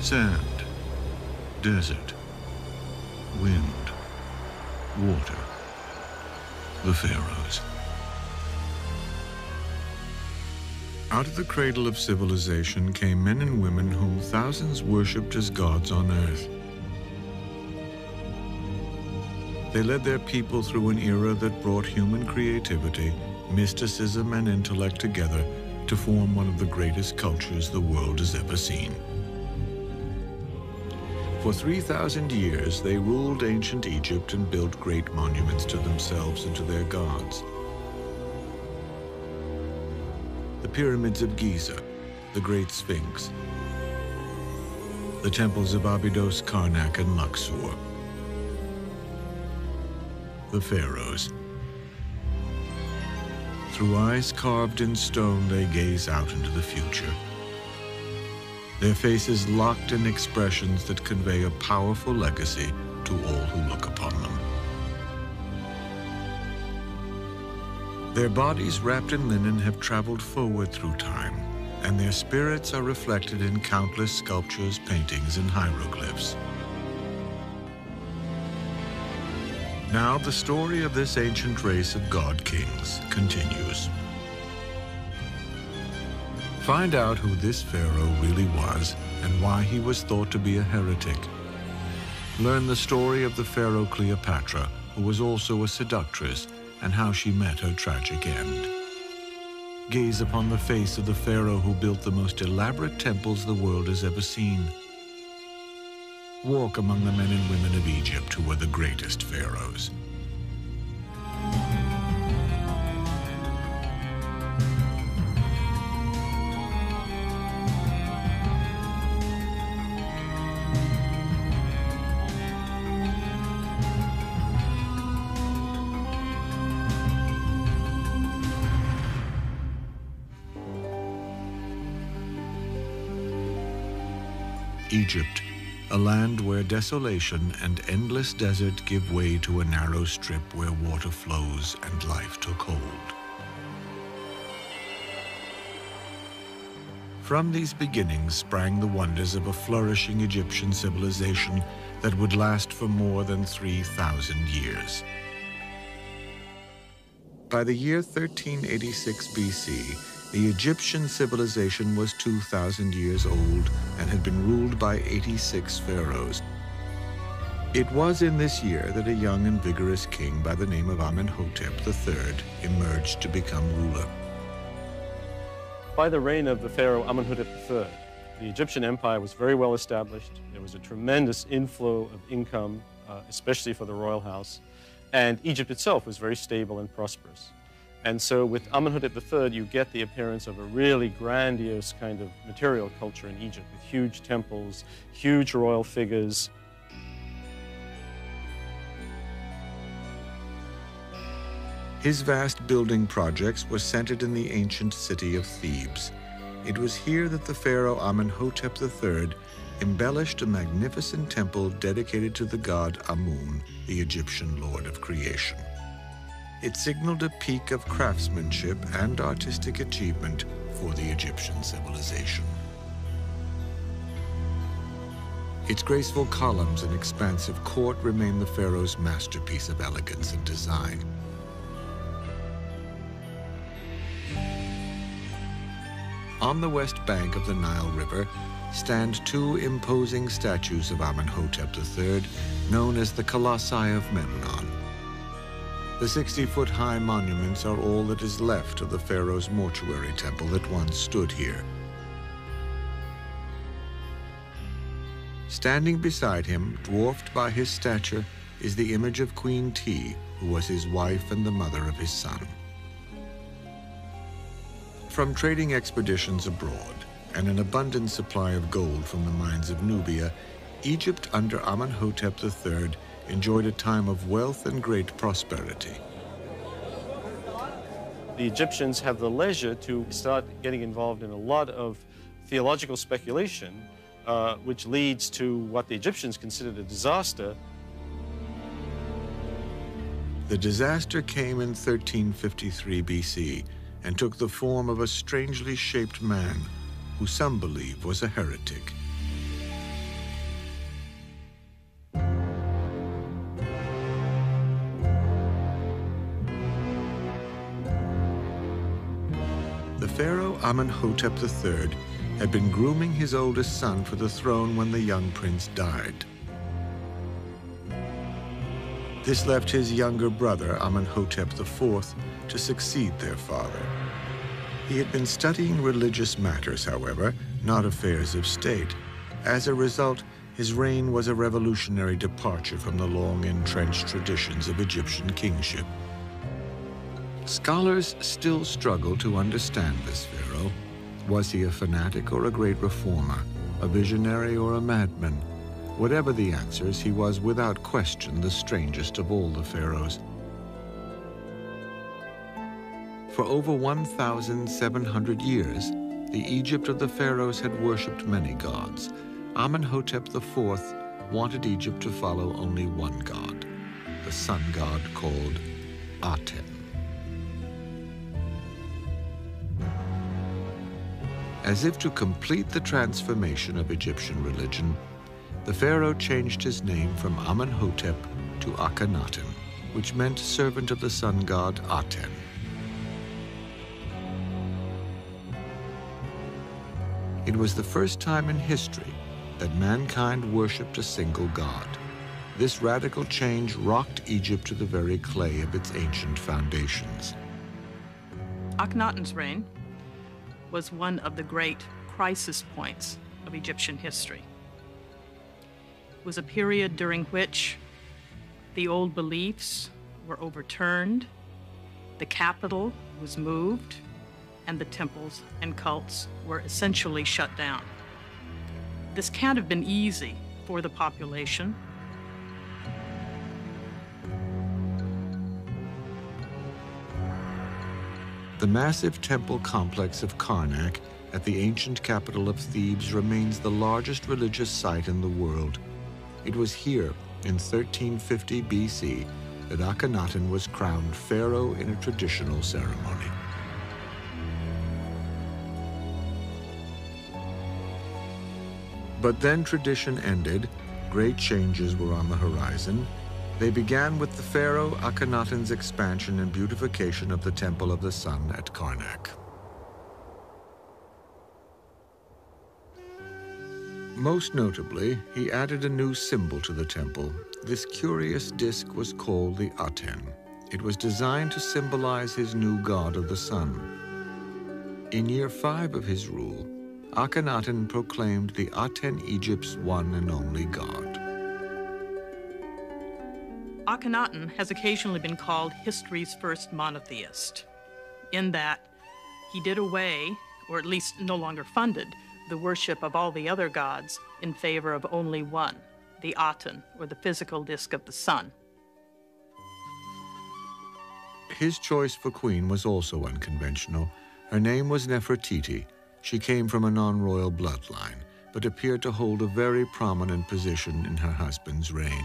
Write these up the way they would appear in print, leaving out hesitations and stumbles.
Sand, desert, wind, water. The Pharaohs. Out of the cradle of civilization came men and women whom thousands worshipped as gods on earth. They led their people through an era that brought human creativity, mysticism, and intellect together to form one of the greatest cultures the world has ever seen. For 3,000 years, they ruled ancient Egypt and built great monuments to themselves and to their gods. The pyramids of Giza, the Great Sphinx, the temples of Abydos, Karnak, and Luxor. The Pharaohs. Through eyes carved in stone, they gaze out into the future. Their faces locked in expressions that convey a powerful legacy to all who look upon them. Their bodies wrapped in linen have traveled forward through time, and their spirits are reflected in countless sculptures, paintings, and hieroglyphs. Now the story of this ancient race of god-kings continues. Find out who this pharaoh really was and why he was thought to be a heretic. Learn the story of the pharaoh Cleopatra, who was also a seductress, and how she met her tragic end. Gaze upon the face of the pharaoh who built the most elaborate temples the world has ever seen. Walk among the men and women of Egypt who were the greatest pharaohs. Egypt, a land where desolation and endless desert give way to a narrow strip where water flows and life took hold. From these beginnings sprang the wonders of a flourishing Egyptian civilization that would last for more than 3,000 years. By the year 1386 BC, the Egyptian civilization was 2,000 years old and had been ruled by 86 pharaohs. It was in this year that a young and vigorous king by the name of Amenhotep III emerged to become ruler. By the reign of the pharaoh Amenhotep III, the Egyptian empire was very well established. There was a tremendous inflow of income, especially for the royal house, and Egypt itself was very stable and prosperous. And so with Amenhotep III, you get the appearance of a really grandiose kind of material culture in Egypt, with huge temples, huge royal figures. His vast building projects were centered in the ancient city of Thebes. It was here that the pharaoh Amenhotep III embellished a magnificent temple dedicated to the god Amun, the Egyptian lord of creation. It signaled a peak of craftsmanship and artistic achievement for the Egyptian civilization. Its graceful columns and expansive court remain the pharaoh's masterpiece of elegance and design. On the west bank of the Nile River stand two imposing statues of Amenhotep III, known as the Colossi of Memnon. The 60-foot-high monuments are all that is left of the pharaoh's mortuary temple that once stood here. Standing beside him, dwarfed by his stature, is the image of Queen Ti, who was his wife and the mother of his son. From trading expeditions abroad and an abundant supply of gold from the mines of Nubia, Egypt under Amenhotep III enjoyed a time of wealth and great prosperity. The Egyptians have the leisure to start getting involved in a lot of theological speculation, which leads to what the Egyptians considered a disaster. The disaster came in 1353 BC and took the form of a strangely shaped man who some believe was a heretic. Amenhotep III had been grooming his oldest son for the throne when the young prince died. This left his younger brother, Amenhotep IV, to succeed their father. He had been studying religious matters, however, not affairs of state. As a result, his reign was a revolutionary departure from the long-entrenched traditions of Egyptian kingship. Scholars still struggle to understand this pharaoh. Was he a fanatic or a great reformer, a visionary or a madman? Whatever the answers, he was without question the strangest of all the pharaohs. For over 1,700 years, the Egypt of the pharaohs had worshipped many gods. Amenhotep IV wanted Egypt to follow only one god, the sun god called Aten. As if to complete the transformation of Egyptian religion, the pharaoh changed his name from Amenhotep to Akhenaten, which meant servant of the sun god Aten. It was the first time in history that mankind worshipped a single god. This radical change rocked Egypt to the very clay of its ancient foundations. Akhenaten's reign was one of the great crisis points of Egyptian history. It was a period during which the old beliefs were overturned, the capital was moved, and the temples and cults were essentially shut down. This can't have been easy for the population. The massive temple complex of Karnak at the ancient capital of Thebes remains the largest religious site in the world. It was here, in 1350 BC, that Akhenaten was crowned pharaoh in a traditional ceremony. But then tradition ended, great changes were on the horizon. They began with the pharaoh Akhenaten's expansion and beautification of the Temple of the Sun at Karnak. Most notably, he added a new symbol to the temple. This curious disk was called the Aten. It was designed to symbolize his new god of the sun. In year 5 of his rule, Akhenaten proclaimed the Aten Egypt's one and only god. Akhenaten has occasionally been called history's first monotheist, in that he did away, or at least no longer funded, the worship of all the other gods in favor of only one, the Aten, or the physical disk of the sun. His choice for queen was also unconventional. Her name was Nefertiti. She came from a non-royal bloodline, but appeared to hold a very prominent position in her husband's reign.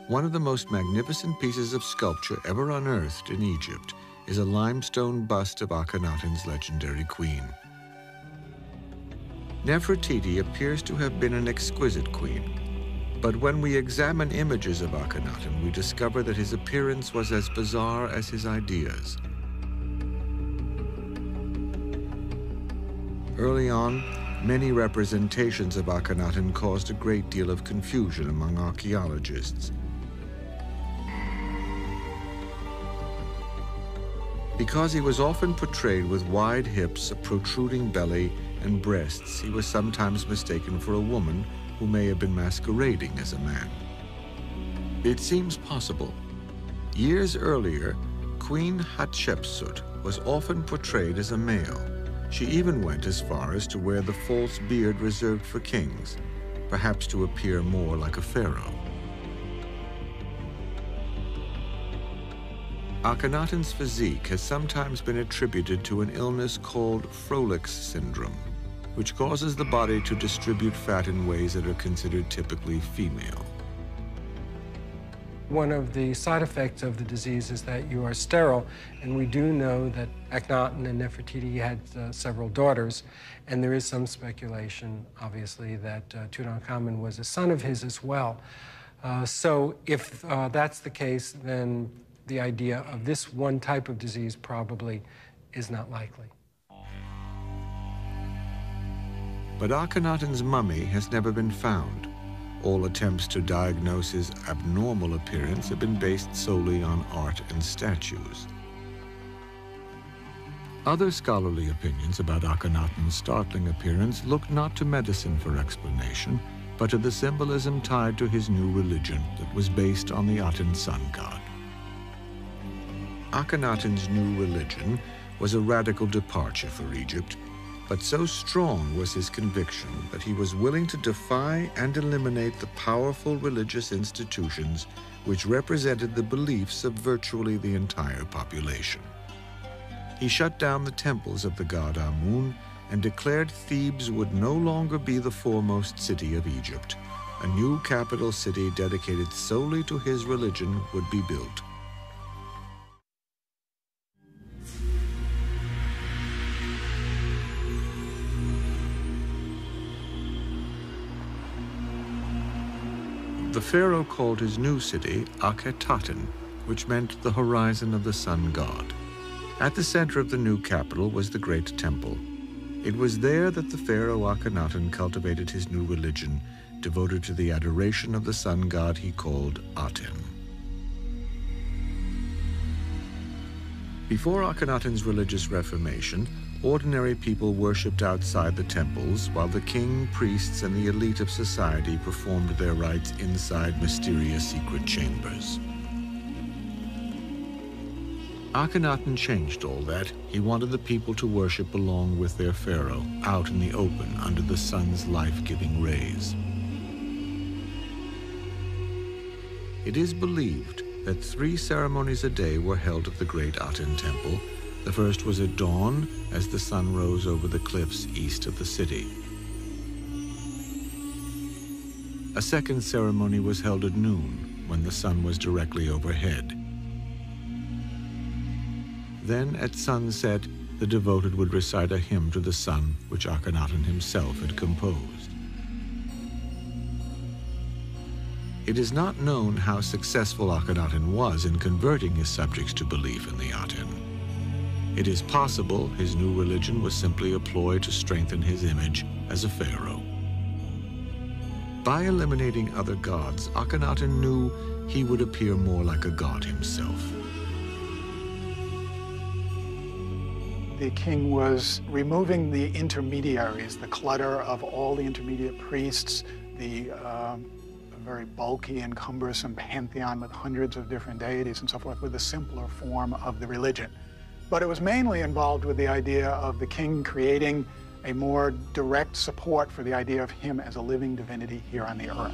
One of the most magnificent pieces of sculpture ever unearthed in Egypt is a limestone bust of Akhenaten's legendary queen. Nefertiti appears to have been an exquisite queen, but when we examine images of Akhenaten, we discover that his appearance was as bizarre as his ideas. Early on, many representations of Akhenaten caused a great deal of confusion among archaeologists. Because he was often portrayed with wide hips, a protruding belly, and breasts, he was sometimes mistaken for a woman who may have been masquerading as a man. It seems possible. Years earlier, Queen Hatshepsut was often portrayed as a male. She even went as far as to wear the false beard reserved for kings, perhaps to appear more like a pharaoh. Akhenaten's physique has sometimes been attributed to an illness called Froelich's syndrome, which causes the body to distribute fat in ways that are considered typically female. One of the side effects of the disease is that you are sterile, and we do know that Akhenaten and Nefertiti had several daughters, and there is some speculation, obviously, that Tutankhamun was a son of his as well. So if that's the case, then the idea of this one type of disease probably is not likely. But Akhenaten's mummy has never been found. All attempts to diagnose his abnormal appearance have been based solely on art and statues. Other scholarly opinions about Akhenaten's startling appearance look not to medicine for explanation, but to the symbolism tied to his new religion that was based on the Aten sun god. Akhenaten's new religion was a radical departure for Egypt, but so strong was his conviction that he was willing to defy and eliminate the powerful religious institutions which represented the beliefs of virtually the entire population. He shut down the temples of the god Amun and declared Thebes would no longer be the foremost city of Egypt. A new capital city dedicated solely to his religion would be built. The pharaoh called his new city Akhenaten, which meant the horizon of the sun god. At the center of the new capital was the great temple. It was there that the pharaoh Akhenaten cultivated his new religion, devoted to the adoration of the sun god he called Aten. Before Akhenaten's religious reformation, ordinary people worshipped outside the temples, while the king, priests, and the elite of society performed their rites inside mysterious secret chambers. Akhenaten changed all that. He wanted the people to worship along with their pharaoh, out in the open under the sun's life-giving rays. It is believed that 3 ceremonies a day were held at the great Aten temple. The first was at dawn, as the sun rose over the cliffs east of the city. A second ceremony was held at noon, when the sun was directly overhead. Then, at sunset, the devoted would recite a hymn to the sun, which Akhenaten himself had composed. It is not known how successful Akhenaten was in converting his subjects to belief in the Aten. It is possible his new religion was simply a ploy to strengthen his image as a pharaoh. By eliminating other gods, Akhenaten knew he would appear more like a god himself. The king was removing the intermediaries, the clutter of all the intermediate priests, the very bulky and cumbersome pantheon with hundreds of different deities and so forth, with a simpler form of the religion. But it was mainly involved with the idea of the king creating a more direct support for the idea of him as a living divinity here on the earth.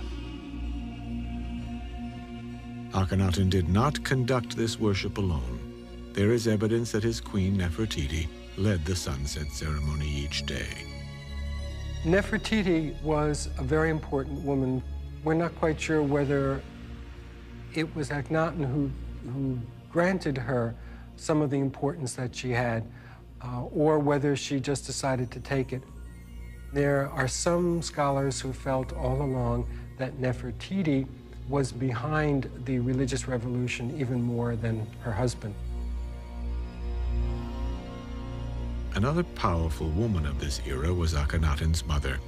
Akhenaten did not conduct this worship alone. There is evidence that his queen Nefertiti led the sunset ceremony each day. Nefertiti was a very important woman. We're not quite sure whether it was Akhenaten who granted her some of the importance that she had, or whether she just decided to take it. There are some scholars who felt all along that Nefertiti was behind the religious revolution even more than her husband. Another powerful woman of this era was Akhenaten's mother.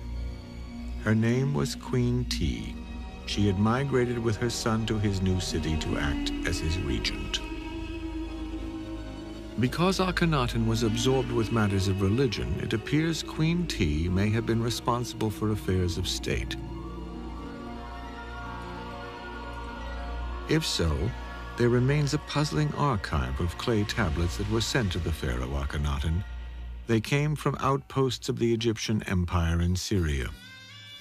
Her name was Queen T. She had migrated with her son to his new city to act as his regent. Because Akhenaten was absorbed with matters of religion, it appears Queen T may have been responsible for affairs of state. If so, there remains a puzzling archive of clay tablets that were sent to the pharaoh Akhenaten. They came from outposts of the Egyptian Empire in Syria.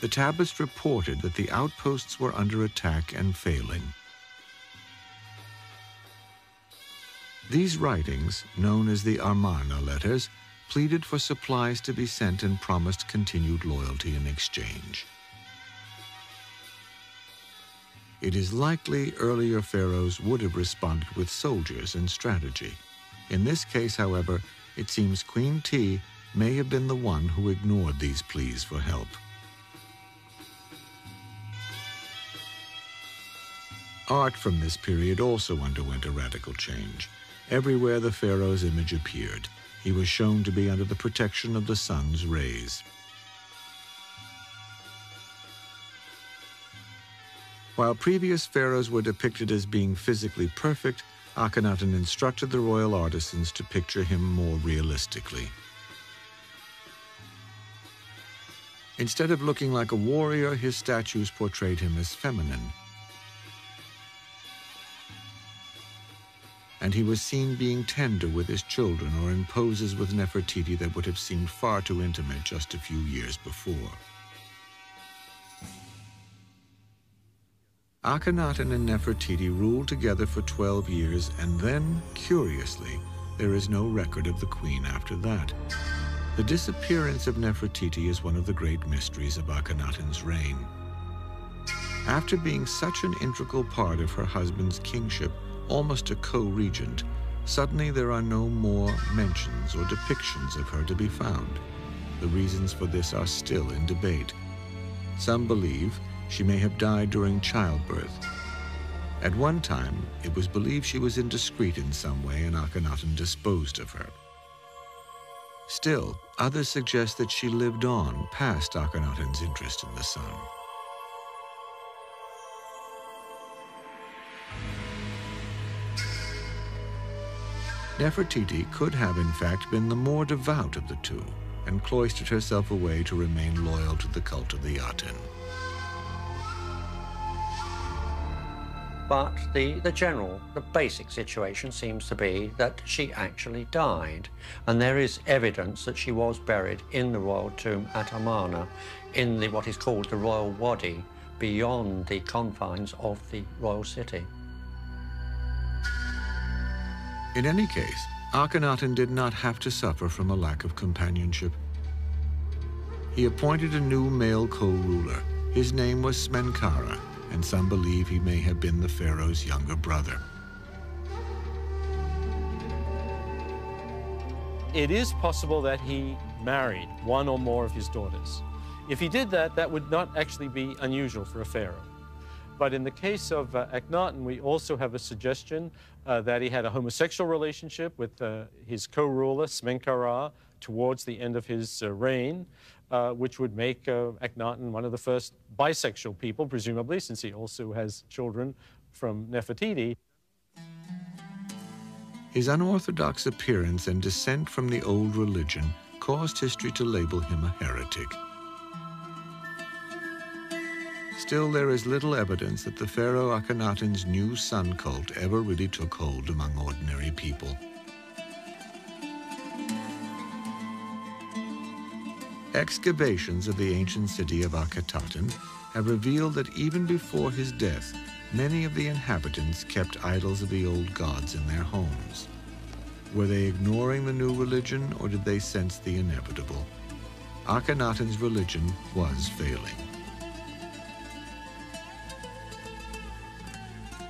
The tablets reported that the outposts were under attack and failing. These writings, known as the Amarna letters, pleaded for supplies to be sent and promised continued loyalty in exchange. It is likely earlier pharaohs would have responded with soldiers and strategy. In this case, however, it seems Queen T may have been the one who ignored these pleas for help. Art from this period also underwent a radical change. Everywhere the pharaoh's image appeared. He was shown to be under the protection of the sun's rays. While previous pharaohs were depicted as being physically perfect, Akhenaten instructed the royal artisans to picture him more realistically. Instead of looking like a warrior, his statues portrayed him as feminine. And he was seen being tender with his children or in poses with Nefertiti that would have seemed far too intimate just a few years before. Akhenaten and Nefertiti ruled together for 12 years, and then, curiously, there is no record of the queen after that. The disappearance of Nefertiti is one of the great mysteries of Akhenaten's reign. After being such an integral part of her husband's kingship, almost a co-regent, suddenly there are no more mentions or depictions of her to be found. The reasons for this are still in debate. Some believe she may have died during childbirth. At one time, it was believed she was indiscreet in some way and Akhenaten disposed of her. Still, others suggest that she lived on past Akhenaten's interest in the sun. Nefertiti could have, in fact, been the more devout of the two and cloistered herself away to remain loyal to the cult of the Aten. But the basic situation seems to be that she actually died. And there is evidence that she was buried in the royal tomb at Amarna, in what is called the royal wadi, beyond the confines of the royal city. In any case, Akhenaten did not have to suffer from a lack of companionship. He appointed a new male co-ruler. His name was Smenkhara, and some believe he may have been the pharaoh's younger brother. It is possible that he married one or more of his daughters. If he did that, that would not actually be unusual for a pharaoh. But in the case of Akhenaten, we also have a suggestion that he had a homosexual relationship with his co-ruler, Smenkhara, towards the end of his reign, which would make Akhenaten one of the first bisexual people, presumably, since he also has children from Nefertiti. His unorthodox appearance and descent from the old religion caused history to label him a heretic. Still, there is little evidence that the pharaoh Akhenaten's new sun cult ever really took hold among ordinary people. Excavations of the ancient city of Akhenaten have revealed that even before his death, many of the inhabitants kept idols of the old gods in their homes. Were they ignoring the new religion, or did they sense the inevitable? Akhenaten's religion was failing.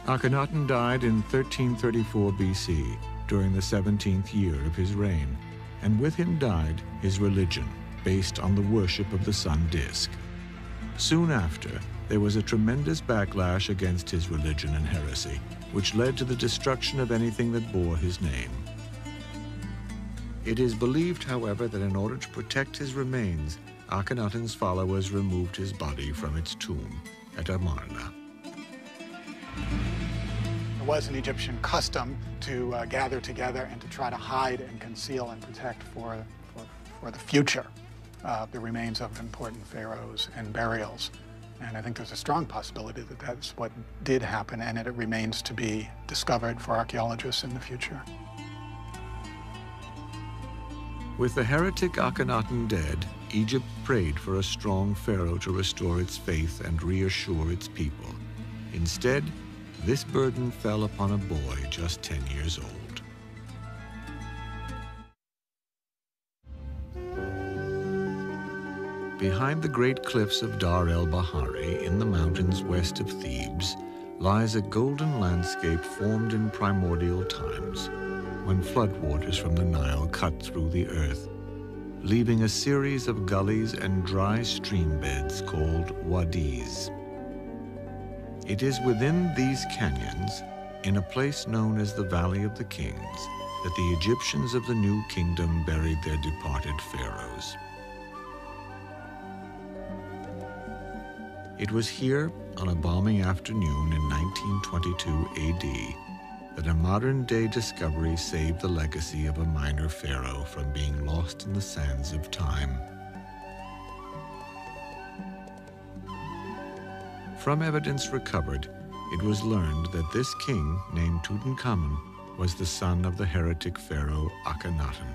Akhenaten died in 1334 BC, during the 17th year of his reign, and with him died his religion, based on the worship of the sun disk. Soon after, there was a tremendous backlash against his religion and heresy, which led to the destruction of anything that bore his name. It is believed, however, that in order to protect his remains, Akhenaten's followers removed his body from its tomb at Amarna. It was an Egyptian custom to gather together and to try to hide and conceal and protect for the future the remains of important pharaohs and burials. And I think there's a strong possibility that that's what did happen, and it remains to be discovered for archaeologists in the future. With the heretic Akhenaten dead, Egypt prayed for a strong pharaoh to restore its faith and reassure its people. Instead, this burden fell upon a boy just 10 years old. Behind the great cliffs of Dar el-Bahari, in the mountains west of Thebes, lies a golden landscape formed in primordial times, when floodwaters from the Nile cut through the earth, leaving a series of gullies and dry stream beds called wadis. It is within these canyons, in a place known as the Valley of the Kings, that the Egyptians of the new kingdom buried their departed pharaohs. It was here, on a balmy afternoon in 1922 AD, that a modern-day discovery saved the legacy of a minor pharaoh from being lost in the sands of time. From evidence recovered, it was learned that this king, named Tutankhamun, was the son of the heretic pharaoh Akhenaten.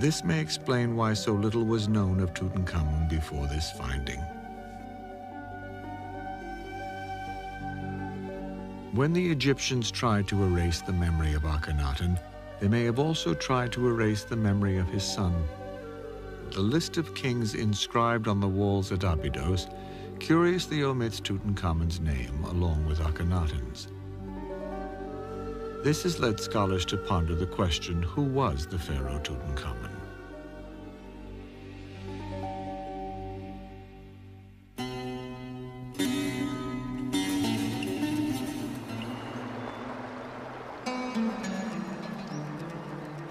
This may explain why so little was known of Tutankhamun before this finding. When the Egyptians tried to erase the memory of Akhenaten, they may have also tried to erase the memory of his son. The list of kings inscribed on the walls at Abydos curiously omits Tutankhamun's name along with Akhenaten's. This has led scholars to ponder the question, who was the pharaoh Tutankhamun?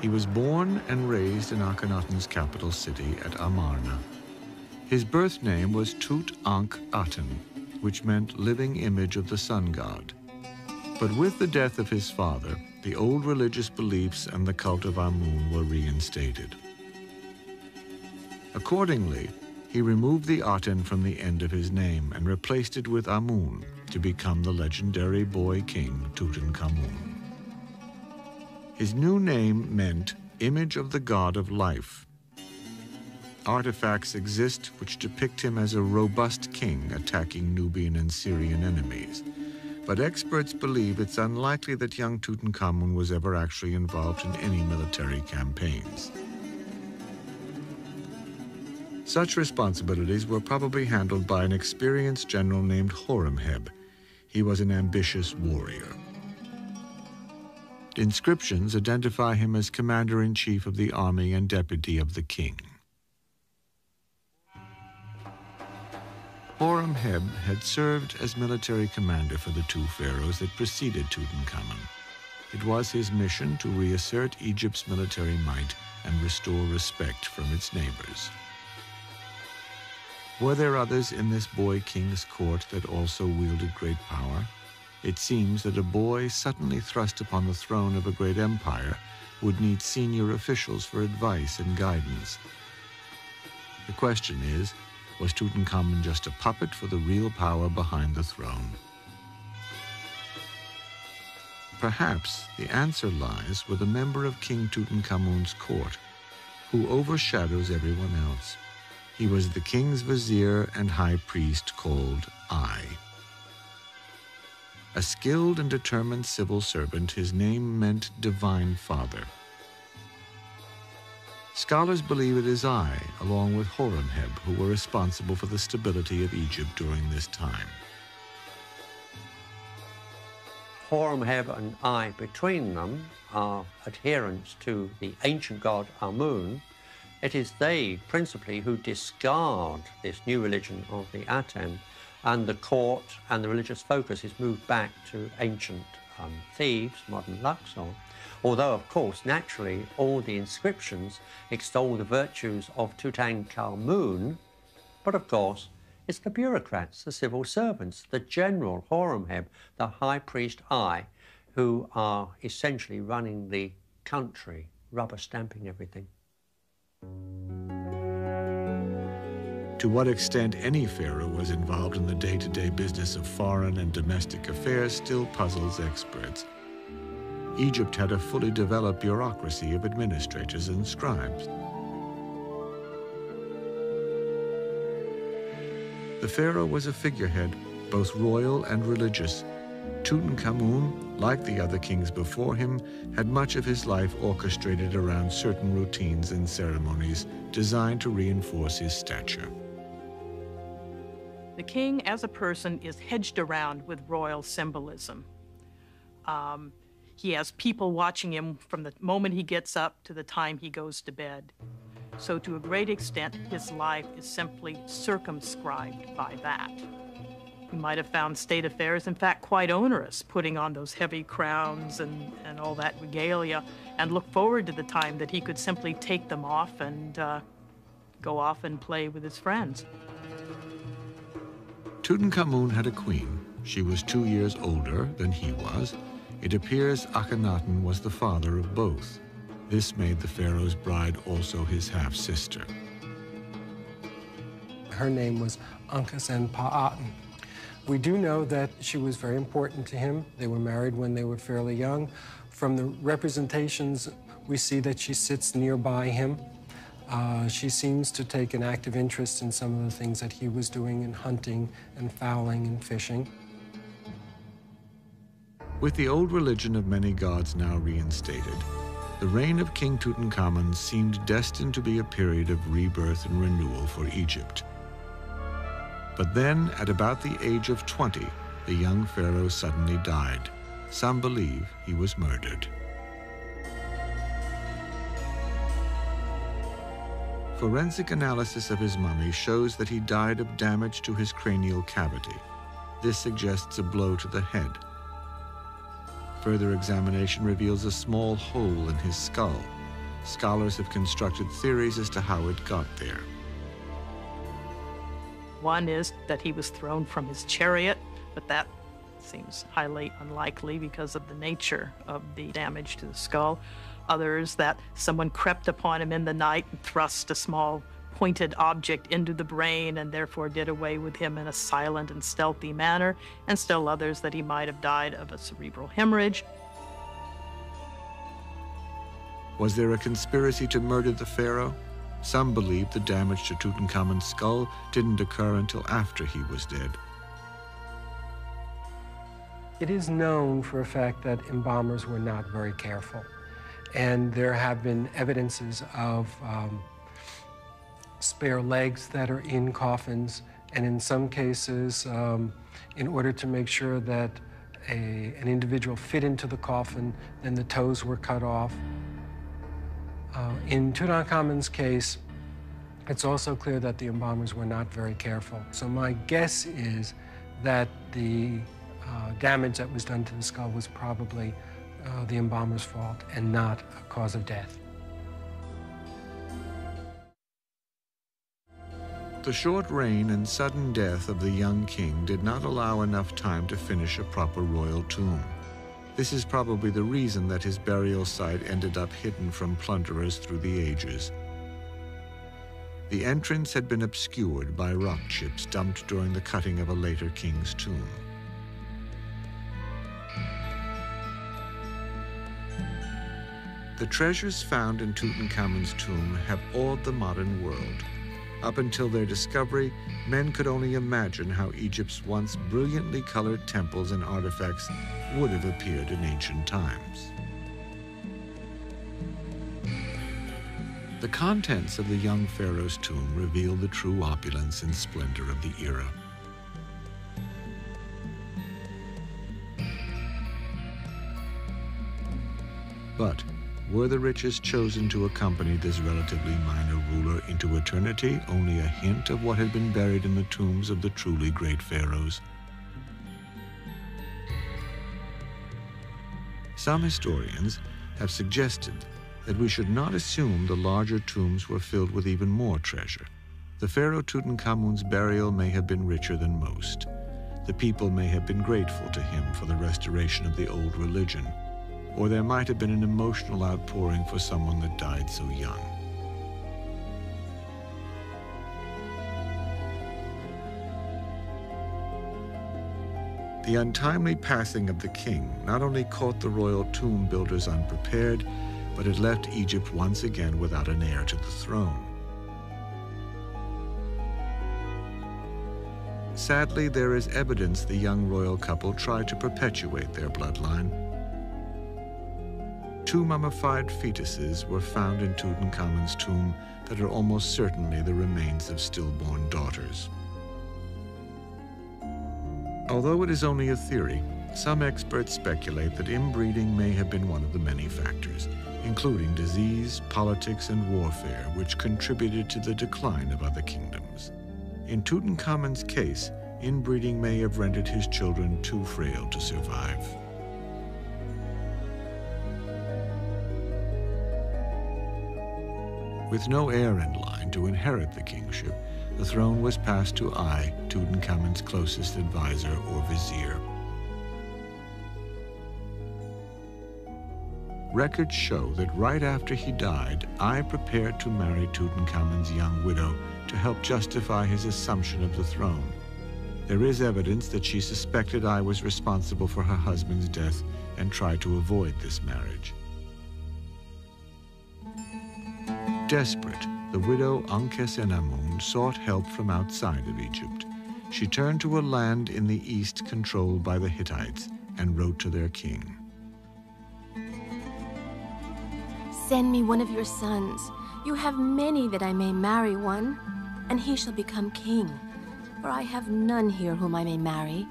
He was born and raised in Akhenaten's capital city at Amarna. His birth name was Tut-Ankh-Aten, which meant living image of the sun god. But with the death of his father, the old religious beliefs and the cult of Amun were reinstated. Accordingly, he removed the Aten from the end of his name and replaced it with Amun to become the legendary boy king Tutankhamun. His new name meant image of the god of life. Artifacts exist which depict him as a robust king attacking Nubian and Syrian enemies. But experts believe it's unlikely that young Tutankhamun was ever actually involved in any military campaigns. Such responsibilities were probably handled by an experienced general named Horemheb. He was an ambitious warrior. Inscriptions identify him as commander-in-chief of the army and deputy of the king. Horemheb had served as military commander for the two pharaohs that preceded Tutankhamun. It was his mission to reassert Egypt's military might and restore respect from its neighbors. Were there others in this boy king's court that also wielded great power? It seems that a boy suddenly thrust upon the throne of a great empire would need senior officials for advice and guidance. The question is, was Tutankhamun just a puppet for the real power behind the throne? Perhaps the answer lies with a member of King Tutankhamun's court who overshadows everyone else. He was the king's vizier and high priest called Ai. A skilled and determined civil servant, his name meant Divine Father. Scholars believe it is Ai, along with Horemheb, who were responsible for the stability of Egypt during this time. Horemheb and Ai, between them, are adherents to the ancient god Amun. It is they, principally, who discard this new religion of the Aten, and the court and the religious focus is moved back to ancient Thebes, modern Luxor. Although, of course, naturally, all the inscriptions extol the virtues of Tutankhamun, but of course, it's the bureaucrats, the civil servants, the general Horemheb, the high priest Ai, who are essentially running the country, rubber stamping everything. To what extent any pharaoh was involved in the day-to-day business of foreign and domestic affairs still puzzles experts. Egypt had a fully developed bureaucracy of administrators and scribes. The pharaoh was a figurehead, both royal and religious. Tutankhamun, like the other kings before him, had much of his life orchestrated around certain routines and ceremonies designed to reinforce his stature. The king, as a person, is hedged around with royal symbolism. He has people watching him from the moment he gets up to the time he goes to bed. So to a great extent, his life is simply circumscribed by that. We might have found state affairs, in fact, quite onerous, putting on those heavy crowns and all that regalia, and look forward to the time that he could simply take them off and go off and play with his friends. Tutankhamun had a queen. She was 2 years older than he was. It appears Akhenaten was the father of both. This made the pharaoh's bride also his half-sister. Her name was Akhenaten. We do know that she was very important to him. They were married when they were fairly young. From the representations, we see that she sits nearby him. She seems to take an active interest in some of the things that he was doing in hunting and fowling and fishing. With the old religion of many gods now reinstated, the reign of King Tutankhamun seemed destined to be a period of rebirth and renewal for Egypt. But then, at about the age of 20, the young pharaoh suddenly died. Some believe he was murdered. Forensic analysis of his mummy shows that he died of damage to his cranial cavity. This suggests a blow to the head. Further examination reveals a small hole in his skull. Scholars have constructed theories as to how it got there. One is that he was thrown from his chariot, but that seems highly unlikely because of the nature of the damage to the skull. Others that someone crept upon him in the night and thrust a small pointed object into the brain and therefore did away with him in a silent and stealthy manner, and still others that he might have died of a cerebral hemorrhage. Was there a conspiracy to murder the pharaoh? Some believe the damage to Tutankhamun's skull didn't occur until after he was dead. It is known for a fact that embalmers were not very careful. And there have been evidences of spare legs that are in coffins, and in some cases, in order to make sure that an individual fit into the coffin, then the toes were cut off. In Tutankhamun's case, it's also clear that the embalmers were not very careful. So my guess is that the damage that was done to the skull was probably the embalmer's fault and not a cause of death. The short reign and sudden death of the young king did not allow enough time to finish a proper royal tomb. This is probably the reason that his burial site ended up hidden from plunderers through the ages. The entrance had been obscured by rock chips dumped during the cutting of a later king's tomb. The treasures found in Tutankhamun's tomb have awed the modern world. Up until their discovery, men could only imagine how Egypt's once brilliantly colored temples and artifacts would have appeared in ancient times. The contents of the young pharaoh's tomb reveal the true opulence and splendor of the era. But were the riches chosen to accompany this relatively minor ruler into eternity only a hint of what had been buried in the tombs of the truly great pharaohs? Some historians have suggested that we should not assume the larger tombs were filled with even more treasure. The pharaoh Tutankhamun's burial may have been richer than most. The people may have been grateful to him for the restoration of the old religion, or there might have been an emotional outpouring for someone that died so young. The untimely passing of the king not only caught the royal tomb builders unprepared, but it left Egypt once again without an heir to the throne. Sadly, there is evidence the young royal couple tried to perpetuate their bloodline. 2 mummified fetuses were found in Tutankhamun's tomb that are almost certainly the remains of stillborn daughters. Although it is only a theory, some experts speculate that inbreeding may have been one of the many factors, including disease, politics, and warfare, which contributed to the decline of other kingdoms. In Tutankhamun's case, inbreeding may have rendered his children too frail to survive. With no heir in line to inherit the kingship, the throne was passed to I, Tutankhamun's closest advisor or vizier. Records show that right after he died, I prepared to marry Tutankhamun's young widow to help justify his assumption of the throne. There is evidence that she suspected I was responsible for her husband's death and tried to avoid this marriage. Desperate, the widow Akhenaten sought help from outside of Egypt. She turned to a land in the east controlled by the Hittites and wrote to their king. Send me one of your sons. You have many that I may marry one, and he shall become king, for I have none here whom I may marry.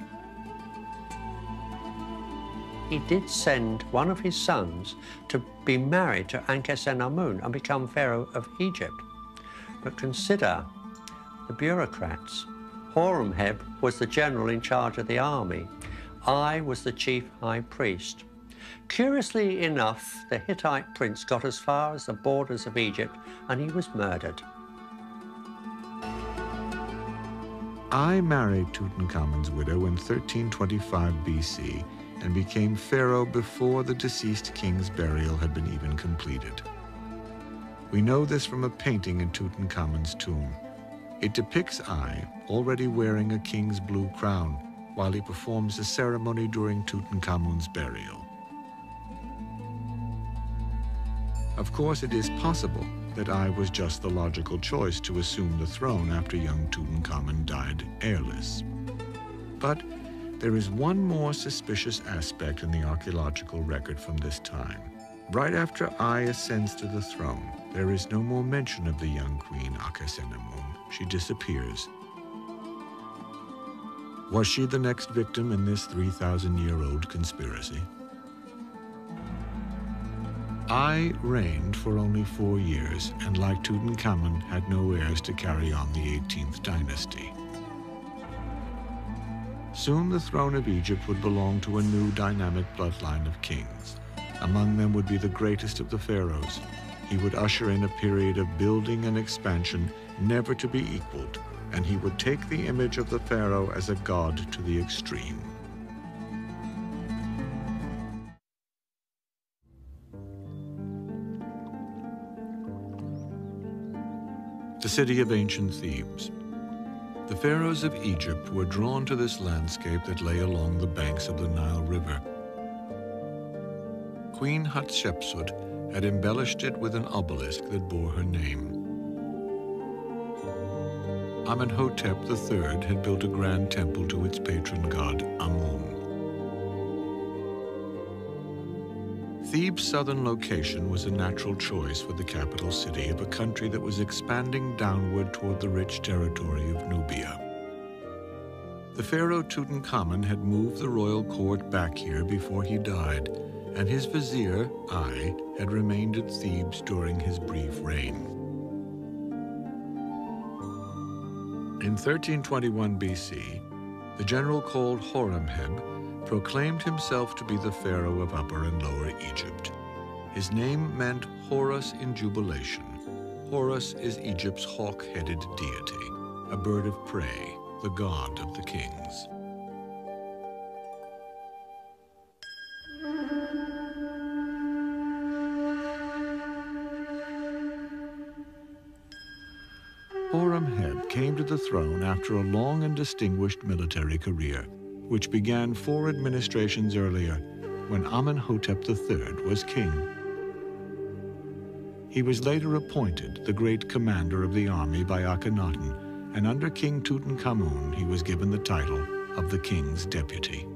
He did send one of his sons to be married to Akhenaten and become Pharaoh of Egypt. But consider the bureaucrats. Horemheb was the general in charge of the army. I was the chief high priest. Curiously enough, the Hittite prince got as far as the borders of Egypt and he was murdered. I married Tutankhamun's widow in 1325 BC and became pharaoh before the deceased king's burial had been even completed. We know this from a painting in Tutankhamun's tomb. It depicts I already wearing a king's blue crown while he performs a ceremony during Tutankhamun's burial. Of course, it is possible that I was just the logical choice to assume the throne after young Tutankhamun died heirless. But there is one more suspicious aspect in the archaeological record from this time. Right after I ascends to the throne, there is no more mention of the young queen Akhenaten. She disappears. Was she the next victim in this 3,000-year-old conspiracy? I reigned for only 4 years, and like Tutankhamun, had no heirs to carry on the 18th dynasty. Soon the throne of Egypt would belong to a new dynamic bloodline of kings. Among them would be the greatest of the pharaohs. He would usher in a period of building and expansion never to be equaled, and he would take the image of the pharaoh as a god to the extreme. The city of ancient Thebes. The pharaohs of Egypt were drawn to this landscape that lay along the banks of the Nile River. Queen Hatshepsut had embellished it with an obelisk that bore her name. Amenhotep III had built a grand temple to its patron god, Amun. Thebes' southern location was a natural choice for the capital city of a country that was expanding downward toward the rich territory of Nubia. The pharaoh Tutankhamun had moved the royal court back here before he died, and his vizier, I, had remained at Thebes during his brief reign. In 1321 BC, the general called Horemheb proclaimed himself to be the pharaoh of Upper and Lower Egypt. His name meant Horus in jubilation. Horus is Egypt's hawk-headed deity, a bird of prey, the god of the kings. Horemheb came to the throne after a long and distinguished military career, which began 4 administrations earlier, when Amenhotep III was king. He was later appointed the great commander of the army by Akhenaten, and under King Tutankhamun he was given the title of the king's deputy.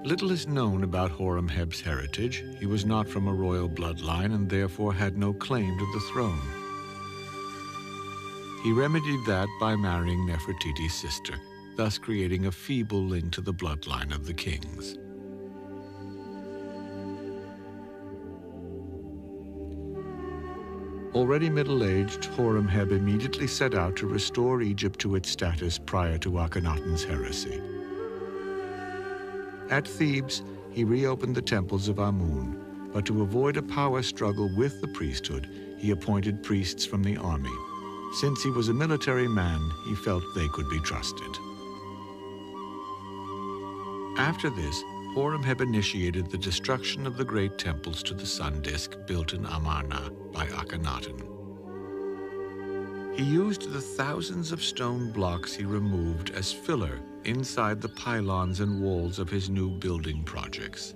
Little is known about Horemheb's heritage. He was not from a royal bloodline and therefore had no claim to the throne. He remedied that by marrying Nefertiti's sister, thus creating a feeble link to the bloodline of the kings. Already middle-aged, Horemheb immediately set out to restore Egypt to its status prior to Akhenaten's heresy. At Thebes, he reopened the temples of Amun, but to avoid a power struggle with the priesthood, he appointed priests from the army. Since he was a military man, he felt they could be trusted. After this, Horemheb initiated the destruction of the great temples to the sun disk built in Amarna by Akhenaten. He used the thousands of stone blocks he removed as filler inside the pylons and walls of his new building projects.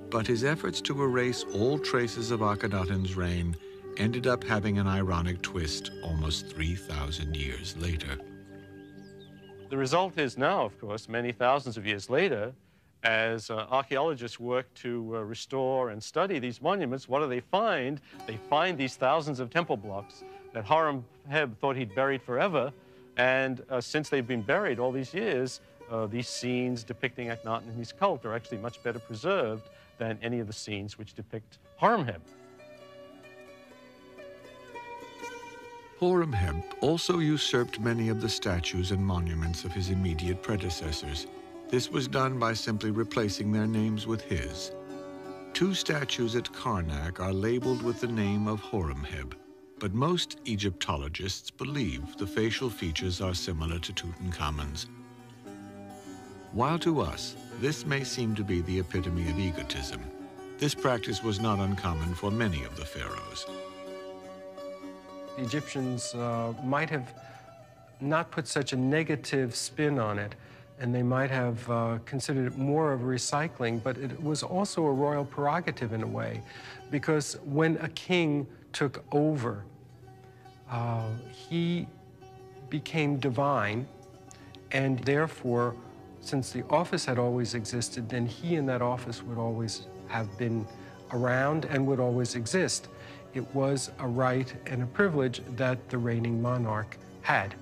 But his efforts to erase all traces of Akhenaten's reign ended up having an ironic twist almost 3,000 years later. The result is now, of course, many thousands of years later, as archaeologists work to restore and study these monuments, what do they find? They find these thousands of temple blocks that Horemheb thought he'd buried forever, and since they've been buried all these years, these scenes depicting Akhenaten and his cult are actually much better preserved than any of the scenes which depict Horemheb. Horemheb also usurped many of the statues and monuments of his immediate predecessors. This was done by simply replacing their names with his. 2 statues at Karnak are labeled with the name of Horemheb, but most Egyptologists believe the facial features are similar to Tutankhamun's. While to us, this may seem to be the epitome of egotism, this practice was not uncommon for many of the pharaohs. The Egyptians might have not put such a negative spin on it, and they might have considered it more of recycling, but it was also a royal prerogative in a way, because when a king took over, he became divine, and therefore, since the office had always existed, then he in that office would always have been around and would always exist. It was a right and a privilege that the reigning monarch had.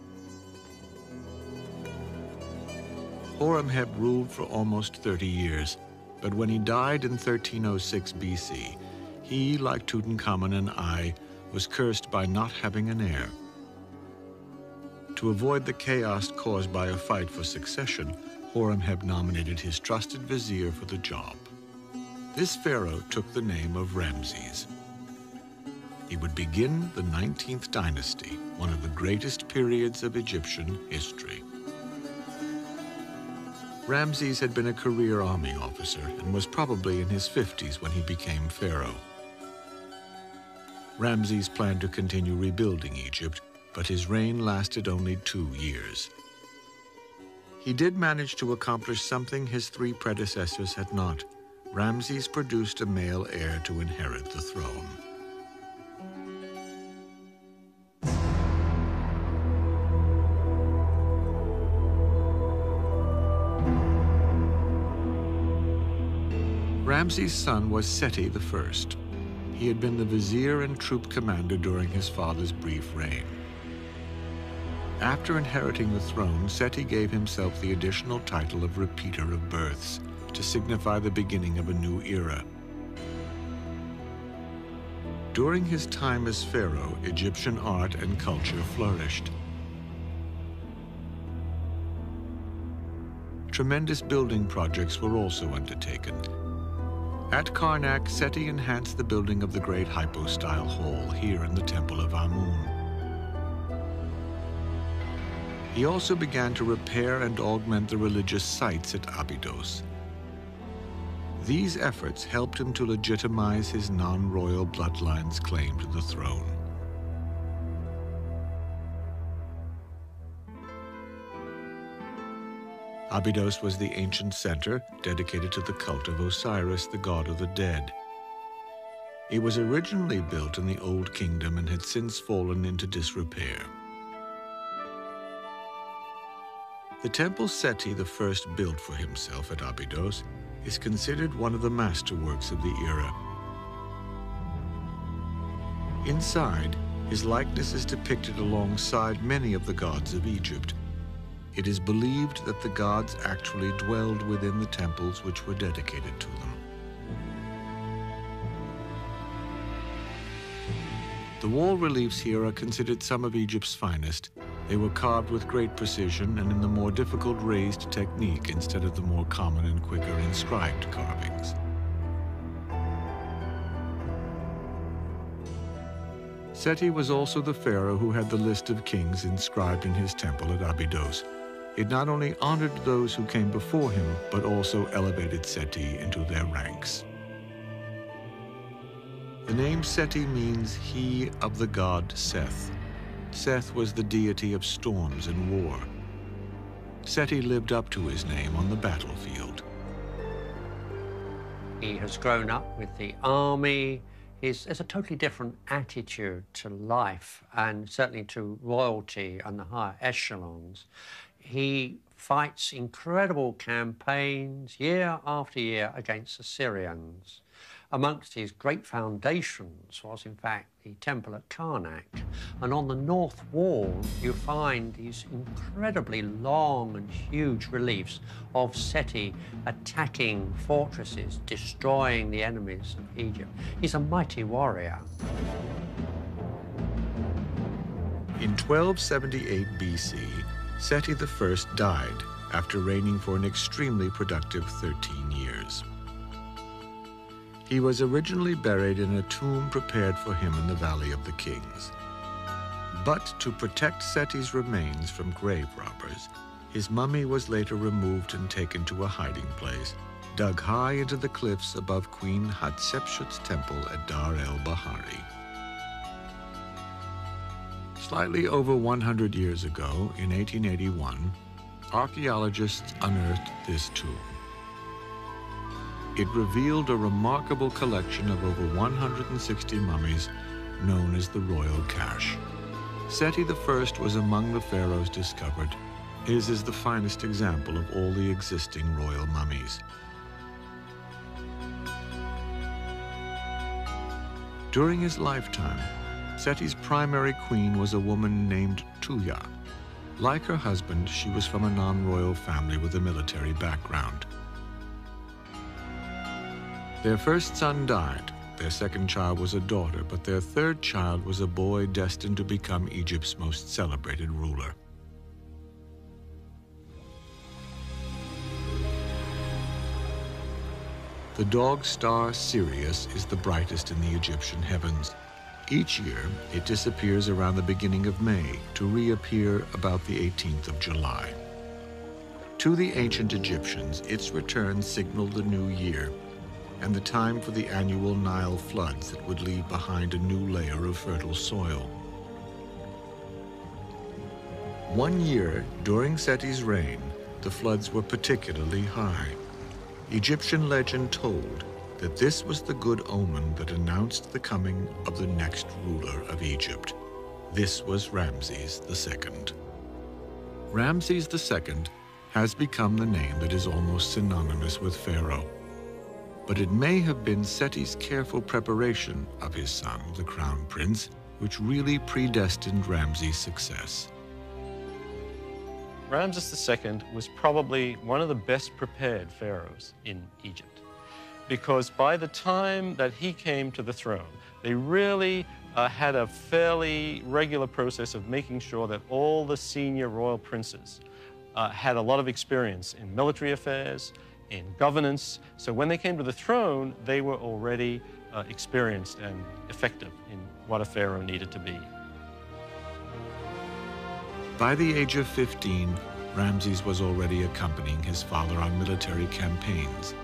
Horemheb ruled for almost 30 years, but when he died in 1306 BC, he, like Tutankhamun and I, was cursed by not having an heir. To avoid the chaos caused by a fight for succession, Horemheb nominated his trusted vizier for the job. This pharaoh took the name of Ramses. He would begin the 19th dynasty, one of the greatest periods of Egyptian history. Ramses had been a career army officer and was probably in his 50s when he became pharaoh. Ramses planned to continue rebuilding Egypt, but his reign lasted only 2 years. He did manage to accomplish something his 3 predecessors had not. Ramses produced a male heir to inherit the throne. Ramses' son was Seti I. He had been the vizier and troop commander during his father's brief reign. After inheriting the throne, Seti gave himself the additional title of repeater of births to signify the beginning of a new era. During his time as pharaoh, Egyptian art and culture flourished. Tremendous building projects were also undertaken. At Karnak, Seti enhanced the building of the great hypostyle hall here in the Temple of Amun. He also began to repair and augment the religious sites at Abydos. These efforts helped him to legitimize his non-royal bloodline's claim to the throne. Abydos was the ancient center dedicated to the cult of Osiris, the god of the dead. It was originally built in the Old Kingdom and had since fallen into disrepair. The temple Seti I built for himself at Abydos is considered one of the masterworks of the era. Inside, his likeness is depicted alongside many of the gods of Egypt. It is believed that the gods actually dwelled within the temples which were dedicated to them. The wall reliefs here are considered some of Egypt's finest. They were carved with great precision and in the more difficult raised technique instead of the more common and quicker inscribed carvings. Seti was also the pharaoh who had the list of kings inscribed in his temple at Abydos. It not only honored those who came before him, but also elevated Seti into their ranks. The name Seti means he of the god Seth. Seth was the deity of storms and war. Seti lived up to his name on the battlefield. He has grown up with the army. There's a totally different attitude to life and certainly to royalty and the higher echelons. He fights incredible campaigns year after year against the Syrians. Amongst his great foundations was, in fact, the temple at Karnak. And on the north wall, you find these incredibly long and huge reliefs of Seti attacking fortresses, destroying the enemies of Egypt. He's a mighty warrior. In 1278 BC, Seti I died after reigning for an extremely productive 13 years. He was originally buried in a tomb prepared for him in the Valley of the Kings. But to protect Seti's remains from grave robbers, his mummy was later removed and taken to a hiding place, dug high into the cliffs above Queen Hatshepsut's temple at Dar el-Bahari. Slightly over 100 years ago, in 1881, archaeologists unearthed this tomb. It revealed a remarkable collection of over 160 mummies known as the Royal Cache. Seti I was among the pharaohs discovered. His is the finest example of all the existing royal mummies. During his lifetime, Seti's primary queen was a woman named Tuya. Like her husband, she was from a non-royal family with a military background. Their first son died. Their second child was a daughter, but their third child was a boy destined to become Egypt's most celebrated ruler. The dog star Sirius is the brightest in the Egyptian heavens. Each year, it disappears around the beginning of May to reappear about the 18th of July. To the ancient Egyptians, its return signaled the new year and the time for the annual Nile floods that would leave behind a new layer of fertile soil. One year, during Seti's reign, the floods were particularly high. Egyptian legend told that this was the good omen that announced the coming of the next ruler of Egypt. This was Ramses II. Ramses II has become the name that is almost synonymous with Pharaoh. But it may have been Seti's careful preparation of his son, the crown prince, which really predestined Ramses' success. Ramses II was probably one of the best prepared pharaohs in Egypt, because by the time that he came to the throne, they really had a fairly regular process of making sure that all the senior royal princes had a lot of experience in military affairs, in governance. So when they came to the throne, they were already experienced and effective in what a pharaoh needed to be. By the age of 15, Ramses was already accompanying his father on military campaigns.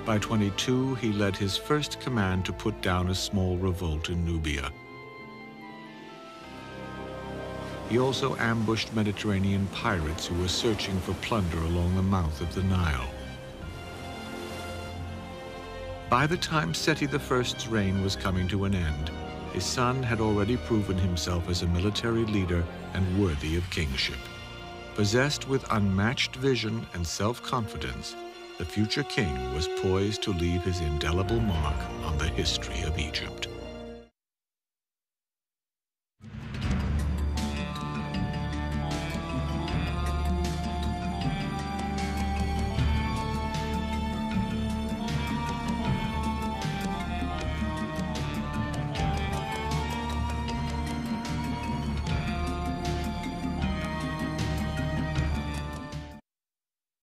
By 22, he led his first command to put down a small revolt in Nubia. He also ambushed Mediterranean pirates who were searching for plunder along the mouth of the Nile. By the time Seti I's reign was coming to an end, his son had already proven himself as a military leader and worthy of kingship. Possessed with unmatched vision and self-confidence, the future king was poised to leave his indelible mark on the history of Egypt.